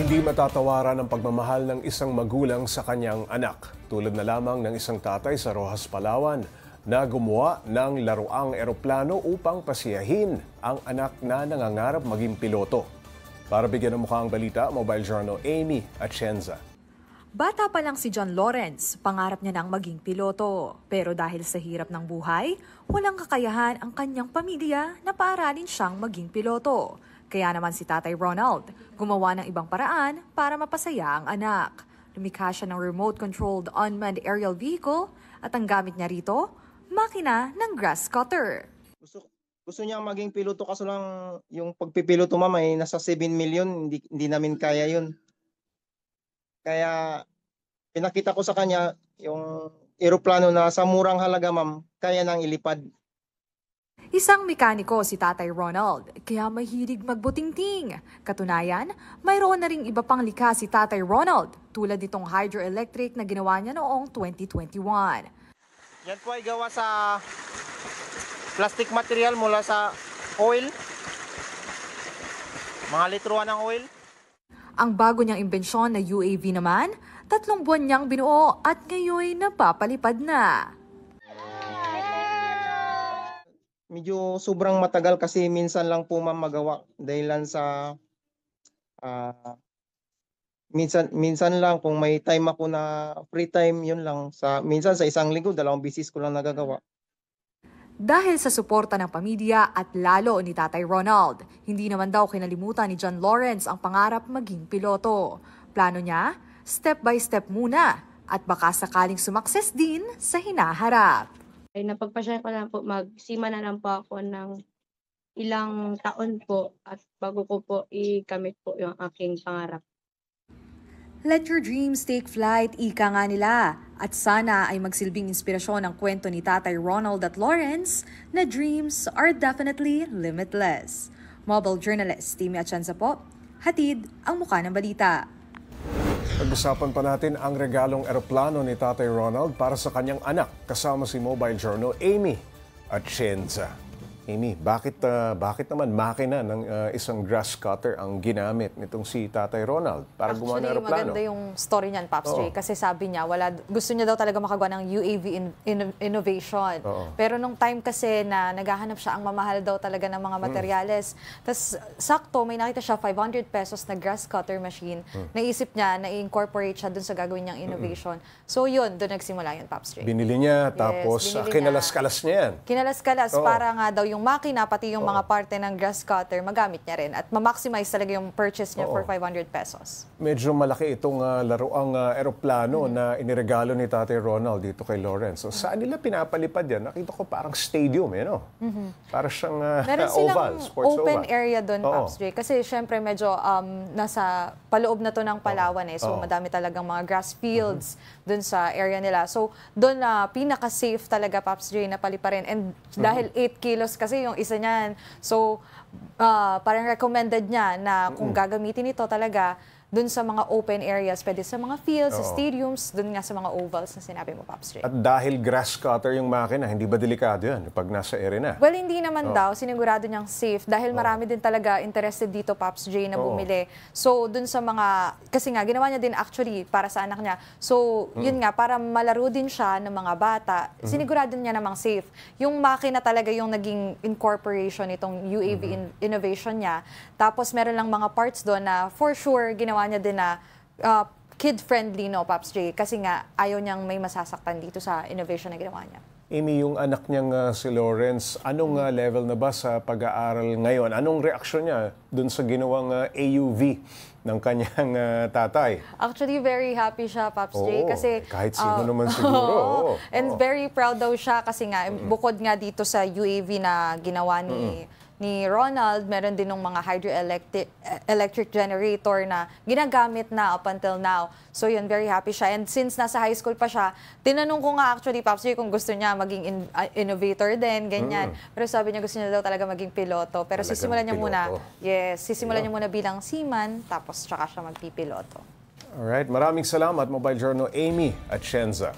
Hindi matatawaran ang pagmamahal ng isang magulang sa kanyang anak. Tulad na lamang ng isang tatay sa Roxas, Palawan na gumawa ng laruang eroplano upang pasiyahin ang anak na nangangarap maging piloto. Para bigyan ng mukha ang balita, Mobile Journal Amy Atienza. Bata pa lang si John Lawrence, pangarap niya nang maging piloto. Pero dahil sa hirap ng buhay, walang kakayahan ang kanyang pamilya na paaralin siyang maging piloto. Kaya naman si Tatay Ronald, gumawa ng ibang paraan para mapasaya ang anak. Lumikha siya ng remote-controlled unmanned aerial vehicle at ang gamit niya rito, makina ng grass cutter. Gusto niya maging piloto kaso lang yung pagpipiloto ma'am ay nasa 7 million, hindi namin kaya yun. Kaya pinakita ko sa kanya yung eroplano na sa murang halaga ma'am, kaya nang ilipad. Isang mekaniko si Tatay Ronald, kaya mahilig magbutingting. Katunayan, mayroon na ring iba pang likha si Tatay Ronald, tulad nitong hydroelectric na ginawa niya noong 2021. Yan po ay gawa sa plastic material mula sa oil. Mga litruan ng oil. Ang bago niyang imbensyon na UAV naman, 3 buwan niyang binuo at ngayon napapalipad na. Medyo sobrang matagal kasi minsan lang po ma'am magawa dahilan sa minsan lang kung may time ako na free time, yun lang. Minsan sa isang linggo, 2 beses ko lang nagagawa. Dahil sa suporta ng pamilya at lalo ni Tatay Ronald, hindi naman daw kinalimutan ni John Lawrence ang pangarap maging piloto. Plano niya, step by step muna at baka sakaling sumakses din sa hinaharap. Ay napagpasya ko lang po, magsima na lang po ako ng ilang taon po at bago ko po ikamit po yung aking pangarap. Let your dreams take flight, ika nga nila. At sana ay magsilbing inspirasyon ang kwento ni Tatay Ronald at Lawrence na dreams are definitely limitless. Mobile journalist Amy Atienza po, hatid ang mukha ng balita. Pag-usapan pa natin ang regalong eroplano ni Tatay Ronald para sa kanyang anak kasama si Mobile Journal Amy Atienza. Amy, bakit naman makina ng isang grass cutter ang ginamit nitong si Tatay Ronald para gumawa ng eroplano? Actually, maganda yung story niyan, Pops J. Kasi sabi niya, gusto niya daw talaga makagawa ng UAV innovation. Pero nung time kasi na naghahanap siya, ang mamahal daw talaga ng mga materyales. Tapos sakto, may nakita siya 500 pesos na grass cutter machine. Naisip niya na i-incorporate siya dun sa gagawin niyang innovation. So yun, dun nagsimula yun, Pops J. Binili niya, tapos kinalas-kalas niya yan. Kinalas-kalas para nga daw yung makina, pati yung mga parte ng grass cutter, magamit niya rin. At ma-maximize talaga yung purchase niya for 500 pesos. Medyo malaki itong laruang eroplano na iniregalo ni Tatay Ronald dito kay Lawrence. So, saan nila pinapalipad yan? Nakita ko parang stadium, Para siyang oval, sports open oval. area doon, Pops J. Kasi syempre medyo nasa paloob na to ng Palawan So madami talagang mga grass fields doon sa area nila. So doon pinaka-safe talaga, Pops J, na paliparin. And dahil 8 kilos kasi yung isa niyan. So, parang recommended niya na kung gagamitin ito talaga dun sa mga open areas, pwede sa mga fields, sa stadiums, dun nga sa mga ovals na sinabi mo, Pops J. At dahil grass cutter yung makina, hindi ba delikado yan pag nasa area na? Well, hindi naman daw. Sinigurado niyang safe dahil marami din talaga interested dito, Pops J, na bumili. So, dun sa mga, kasi nga, ginawa niya din actually para sa anak niya. So, yun nga, para malaro din siya ng mga bata, sinigurado niya namang safe. Yung makina talaga yung naging incorporation itong UAV innovation niya. Tapos, meron lang mga parts doon na for sure, ginawa niya din na kid-friendly, no, Pops J? Kasi nga, ayaw niyang may masasaktan dito sa innovation na ginawa niya. Amy, yung anak niyang si Lawrence, anong level na ba sa pag-aaral ngayon? Anong reaksyon niya dun sa ginawang AUV ng kanyang tatay? Actually, very happy siya, Pops J. Kasi, kahit sino naman siguro. And very proud daw siya kasi nga, bukod nga dito sa UAV na ginawa ni Ronald, meron din ng mga hydroelectric generator na ginagamit na up until now. So yun, very happy siya. And since nasa high school pa siya, tinanong ko nga actually, Pops J, kung gusto niya maging innovator din, ganyan. Pero sabi niya gusto niya daw talaga maging piloto. Pero sisimulan niya muna, sisimulan niya muna bilang seaman, tapos tsaka siya magpipiloto. Alright, maraming salamat, Mobile Journal Amy Atienza.